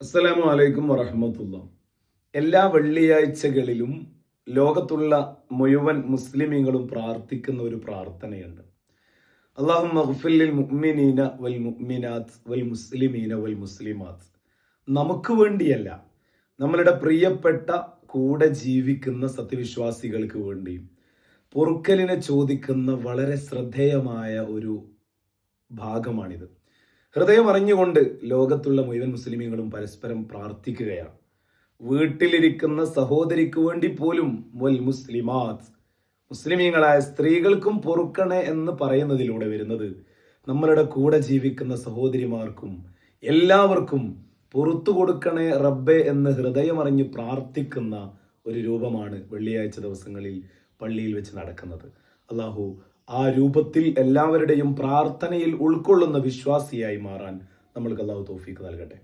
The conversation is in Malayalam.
അസ്സലാമു അലൈക്കും വറഹ്മത്തുള്ളാ. എല്ലാ വെള്ളിയാഴ്ചകളിലും ലോകത്തുള്ള മുഴുവൻ മുസ്ലിമീങ്ങളും പ്രാർത്ഥിക്കുന്ന ഒരു പ്രാർത്ഥനയുണ്ട്. അല്ലാഹുമ്മ ഗ്ഫിർ ലിൽ മുഅ്മിനീന വൽ മുഅ്മിനാത്ത് വൽ മുസ്ലിമീന വൽ മുസ്ലിമാത്ത്. നമുക്ക് വേണ്ടിയല്ല, നമ്മളുടെ പ്രിയപ്പെട്ട കൂടെ ജീവിക്കുന്ന സത്യവിശ്വാസികൾക്ക് വേണ്ടിയും പൊറുക്കലിനെ ചോദിക്കുന്ന വളരെ ശ്രദ്ധേയമായ ഒരു ഭാഗമാണിത്. ഹൃദയം അറിഞ്ഞുകൊണ്ട് ലോകത്തുള്ള മുഴുവൻ മുസ്ലിമീങ്ങളും പരസ്പരം പ്രാർത്ഥിക്കുകയാണ്. വീട്ടിലിരിക്കുന്ന സഹോദരിക്ക് വേണ്ടി പോലും വൽ മുസ്ലിമാത്ത്, മുസ്ലിമീങ്ങളായ സ്ത്രീകൾക്കും പൊറുക്കണേ എന്ന് പറയുന്നതിലൂടെ വരുന്നത് നമ്മളുടെ കൂടെ ജീവിക്കുന്ന സഹോദരിമാർക്കും എല്ലാവർക്കും പുറത്തു കൊടുക്കണേ റബ്ബെ എന്ന് ഹൃദയമറിഞ്ഞ് പ്രാർത്ഥിക്കുന്ന ഒരു രൂപമാണ് വെള്ളിയാഴ്ച ദിവസങ്ങളിൽ പള്ളിയിൽ വെച്ച് നടക്കുന്നത്. അള്ളാഹു ആ രൂപത്തിൽ എല്ലാവരുടെയും പ്രാർത്ഥനയിൽ ഉൾക്കൊള്ളുന്ന വിശ്വാസിയായി മാറാൻ നമ്മൾക്ക് അള്ളാഹു തൗഫീക്ക് നൽകട്ടെ.